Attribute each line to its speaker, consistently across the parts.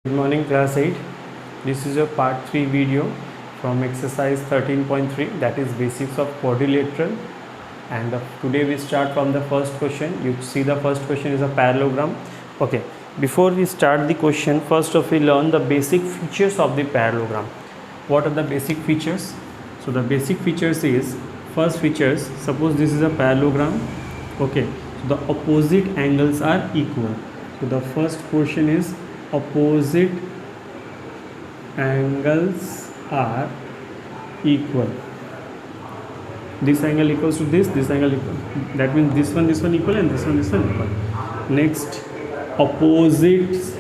Speaker 1: Good morning class 8. This is a part 3 video from exercise 13.3, that is basics of quadrilateral, and today we start from the first question. You see the first question is a parallelogram. Okay, before we start the question, first of we learn the basic features of the parallelogram. What are the basic features? So the basic features is, first features, suppose this is a parallelogram. Okay, so the opposite angles are equal. So the first portion is opposite angles are equal. This angle equals to this angle equal. That means this one equal, and this one equal. Next, opposite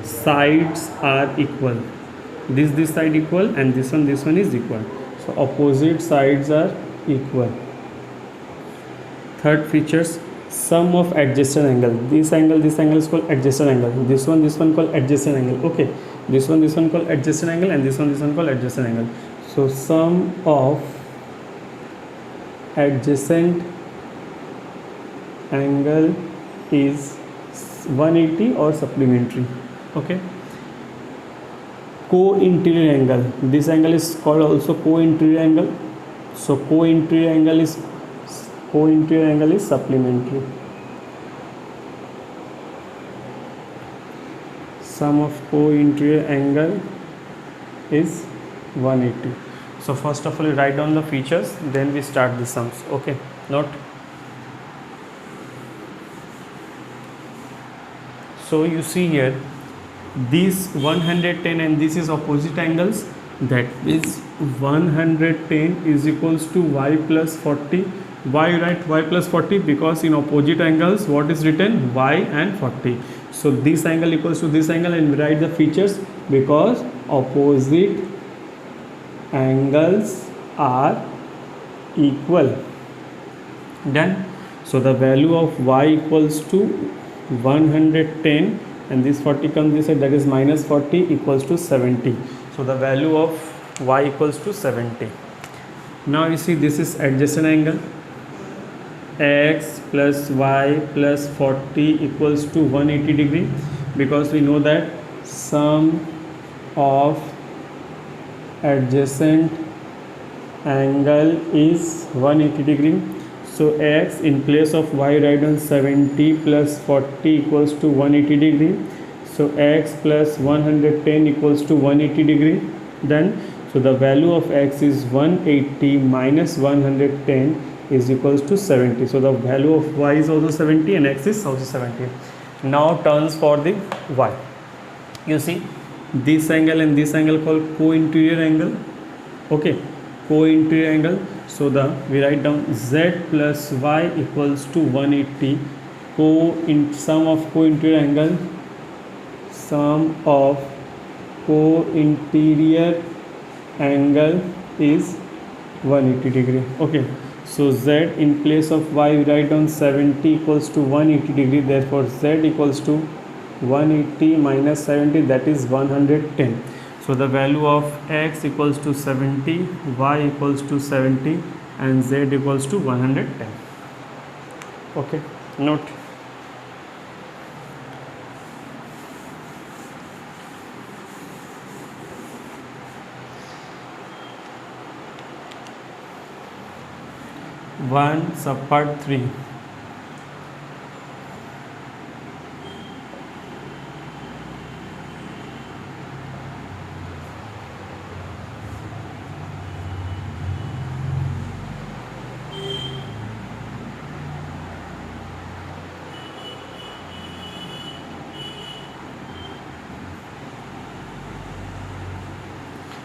Speaker 1: sides are equal. This side equal, and this one is equal. So opposite sides are equal. Third features, sum of adjacent angle. This angle is called adjacent angle. This one called adjacent angle. Okay, this one called adjacent angle, and this one called adjacent angle. So sum of adjacent angle is 180 or supplementary. Okay, co-interior angle. This angle is called also co-interior angle. So co-interior angle is supplementary. Sum of co-interior angle is 180. So first of all, you write down the features, then we start the sums. Okay, note. So you see here, this 110 and this is opposite angles. That is 110 is equals to y plus 40. Why you write y plus 40? Because in opposite angles, what is written? Y and 40. So this angle equals to this angle, and we write the features because opposite angles are equal. Done. So the value of y equals to 110, and this 40 comes this side, that is minus 40 equals to 70. So the value of y equals to 70. Now you see, this is adjacent angle. X plus y plus 40 equals to 180 degree, because we know that sum of adjacent angle is 180 degree. So x in place of y, write down 70 plus 40 equals to 180 degree. So x plus 110 equals to 180 degree. Then so the value of x is 180 minus 110 is equals to 70. So the value of y is also 70 and x is also 70. Now turns for the y. You see, this angle and this angle called co-interior angle. Okay, co-interior angle. So we write down z plus y equals to 180. Sum of co-interior angle. Sum of co-interior angle is 180 degree. Okay. So z in place of y, we write down 70 equals to 180 degree. Therefore z equals to 180 minus 70, that is 110. So the value of x equals to 70, y equals to 70, and z equals to 110. Okay, note. Part 3.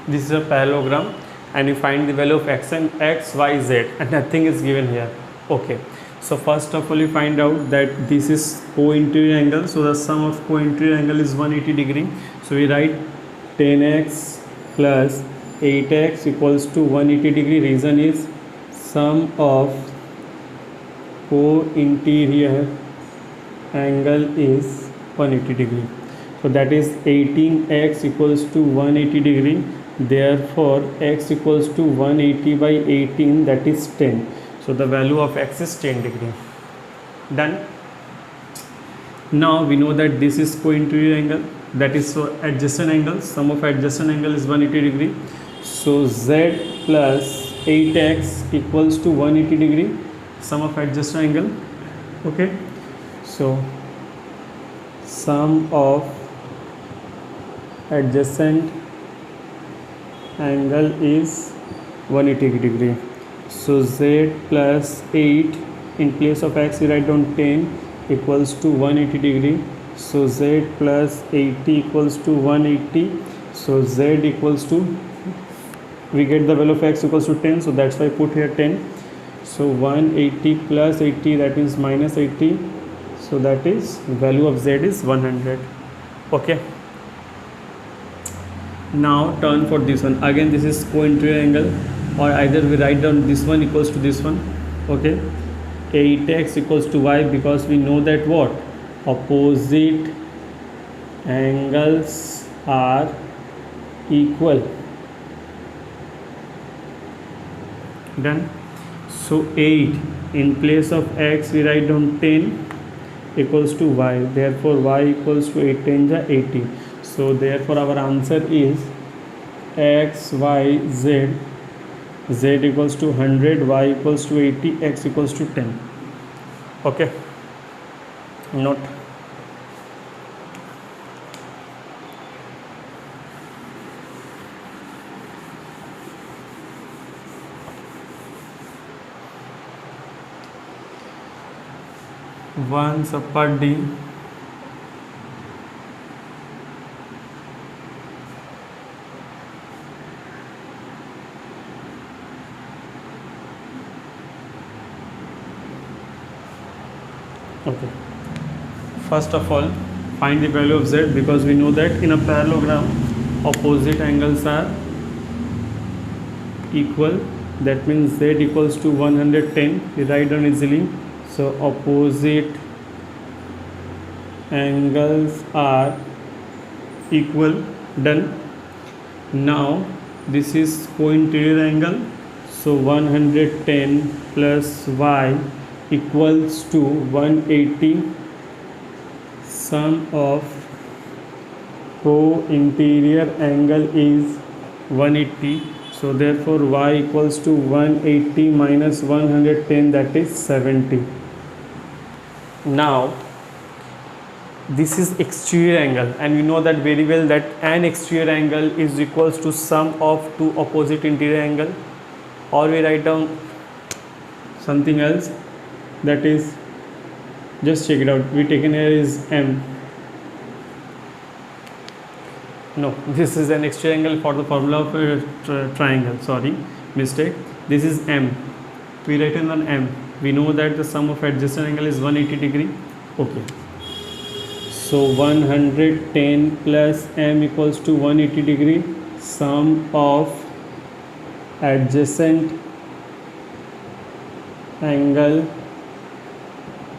Speaker 1: This is a parallelogram, and you find the value of x and x, y, z, and nothing is given here. Okay, so first of all, you find out that this is co-interior angle. So the sum of co-interior angle is 180 degree. So we write 10x plus 8x equals to 180 degree. Reason is sum of co-interior angle is 180 degree. So that is 18x equals to 180 degree. Therefore x equals to 180 by 18, that is 10. So the value of x is 10 degree. Done. Now we know that this is co-interior angle. that is so adjacent angle, sum of adjacent angle is 180 degree. So z plus 8x equals to 180 degree, sum of adjacent angle. Okay, so sum of adjacent angle is 180 degree. So z plus 8, in place of x we write down 10, equals to 180 degree. So z plus 80 equals to 180. So z equals to, we get the value of x equals to 10, so that's why I put here 10. So 180 plus 80, that means minus 80. So that is, value of z is 100. Okay. Now turn for this one. Again this is co-interior angle, or either we write down this one equals to this one. Okay. 8x equals to y, because we know that what? Opposite angles are equal. Done. So 8, in place of x we write down 10 equals to y, therefore y equals to 8 10 ja 80. So therefore our answer is x, y, z. Z equals to 100, y equals to 80, x equals to 10. Okay. Note. One sub D. Okay. First of all, find the value of z, because we know that in a parallelogram opposite angles are equal. That means z equals to 110. We write down easily. So opposite angles are equal. Done. Now this is co-interior angle. So 110 plus y equals to 180. Sum of co-interior angle is 180. So therefore y equals to 180 minus 110, that is 70. Now this is exterior angle, and we know that very well that an exterior angle is equals to sum of two opposite interior angle, or we write down something else, that is, just check it out, we taken here is m. No, this is an exterior angle for the formula of a triangle, sorry, mistake. This is m, we written on m. We know that the sum of adjacent angle is 180 degree. Okay, so 110 plus m equals to 180 degree. Sum of adjacent angle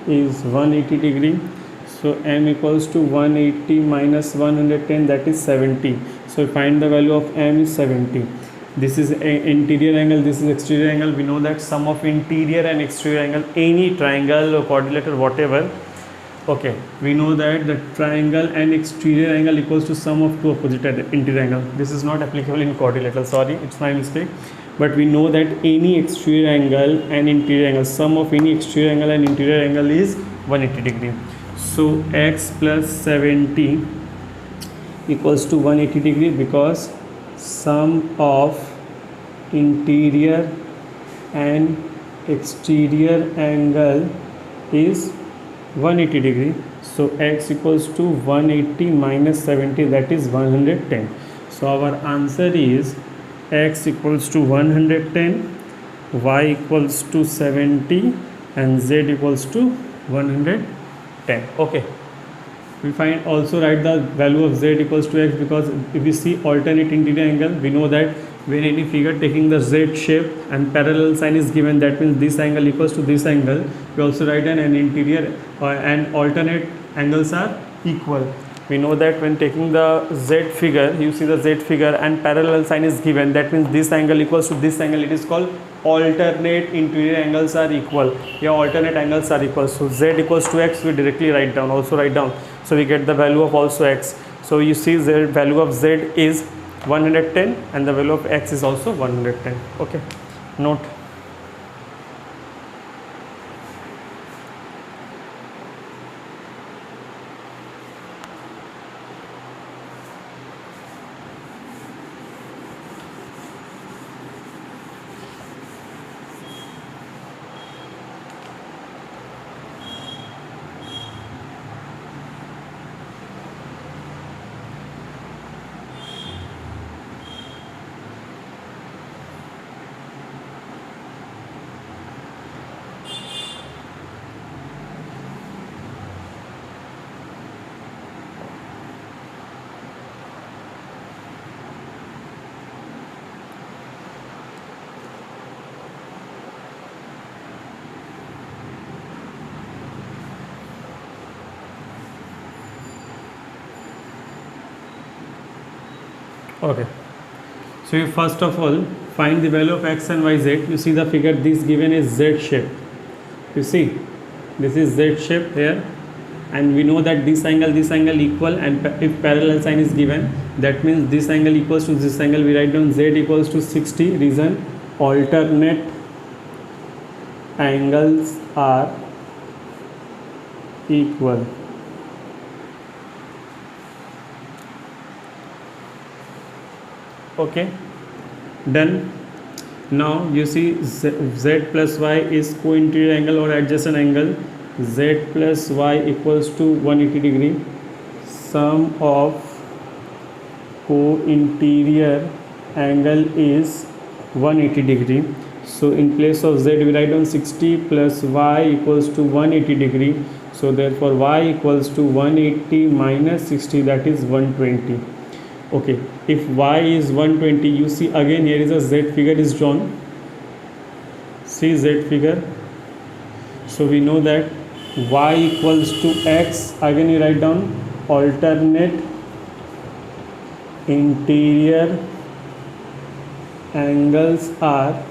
Speaker 1: is 180 degree. So m equals to 180 minus 110, that is 70. So find the value of m is 70. This is interior angle, this is exterior angle. We know that sum of interior and exterior angle, any triangle or quadrilateral, whatever. Okay, we know that the triangle and exterior angle equals to sum of two opposite interior angle. This is not applicable in quadrilateral, sorry, it's my mistake. But we know that any exterior angle and interior angle, sum of any exterior angle and interior angle is 180 degree. So x plus 70 equals to 180 degree, because sum of interior and exterior angle is 180 degree. So x equals to 180 minus 70, that is 110. So our answer is x equals to 110, y equals to 70, and z equals to 110. Okay, we find also write the value of z equals to x, because if we see alternate interior angle, we know that when any figure taking the z shape and parallel sign is given, that means this angle equals to this angle. We also write an interior and alternate angles are equal. We know that when taking the z figure, you see the z figure and parallel sign is given, that means this angle equals to this angle. It is called alternate interior angles are equal. Here alternate angles are equal. So z equals to x, we directly write down, also write down. So we get the value of also x. So you see the value of z is 110 and the value of x is also 110. Okay, note. Okay, so you first of all find the value of x and y z. You see the figure, this given is z shape. You see this is z shape here, and we know that this angle equal, and if parallel sign is given, that means this angle equals to this angle. We write down z equals to 60. Reason, alternate angles are equal. Okay, done. Now you see z plus y is co-interior angle or adjacent angle. Z plus y equals to 180 degree. Sum of co-interior angle is 180 degree. So in place of z we write down 60 plus y equals to 180 degree. So therefore y equals to 180 minus 60, that is 120. Okay, if y is 120, you see again here is a z figure is drawn. See z figure. So we know that y equals to x. Again you write down alternate interior angles are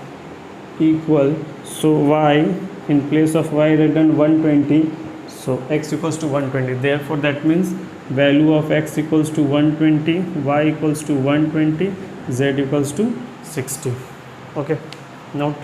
Speaker 1: equal. So y, in place of y write down 120. So x equals to 120. Therefore that means value of x equals to 120, y equals to 120, z equals to 60. Okay, note.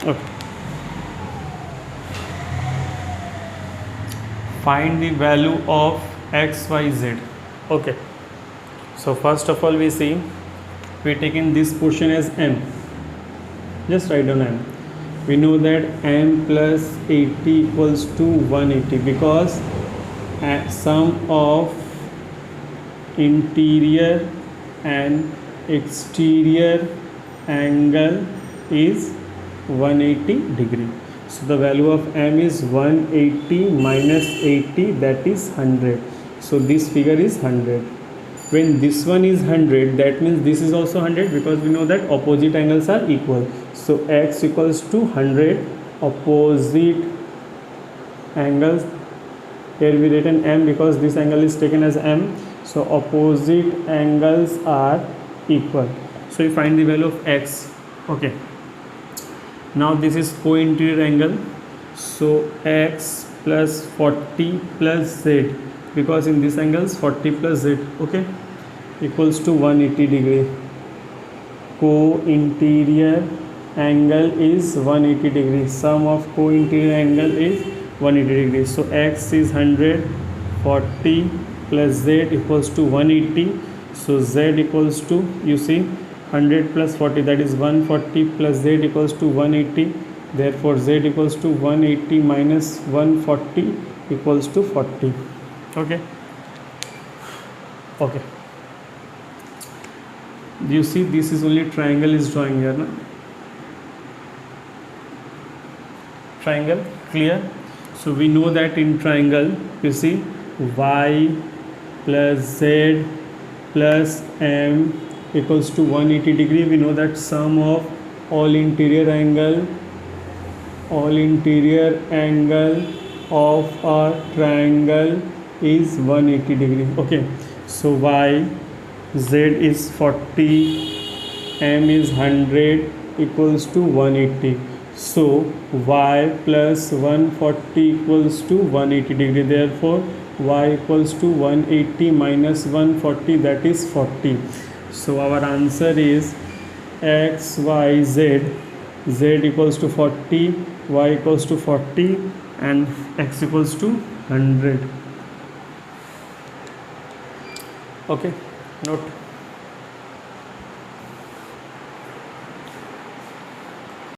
Speaker 1: Okay. Find the value of x, y, z. Okay. So first of all we see, we taking this portion as m. Just write down m. We know that m plus 80 equals to 180 because sum of interior and exterior angle is 180 degree. So the value of m is 180 minus 80, that is 100. So this figure is 100. When this one is 100, that means this is also 100 because we know that opposite angles are equal. So x equals to 100 opposite angles. Here we written m because this angle is taken as m. So opposite angles are equal. So you find the value of x. Okay. Now this is co-interior angle. So x plus 40 plus z, because in this angle is 40 plus z, okay, equals to 180 degree. Co-interior angle is 180 degree. Sum of co-interior angle is 180 degrees. So x is 100, 40 plus z equals to 180. So z equals to, you see, 100 plus 40, that is 140 plus z equals to 180. Therefore z equals to 180 minus 140 equals to 40. Okay. Okay. You see, this is only triangle is drawing here, na? Triangle, clear? So we know that in triangle, you see, y plus z plus m equals to 180 degree. We know that sum of all interior angle of a triangle is 180 degree. Okay, so y, z is 40, m is 100 equals to 180. So y plus 140 equals to 180 degree. Therefore y equals to 180 minus 140, that is 40. So our answer is x, y, z. Z equals to 40, y equals to 40, and x equals to 100. Okay, note.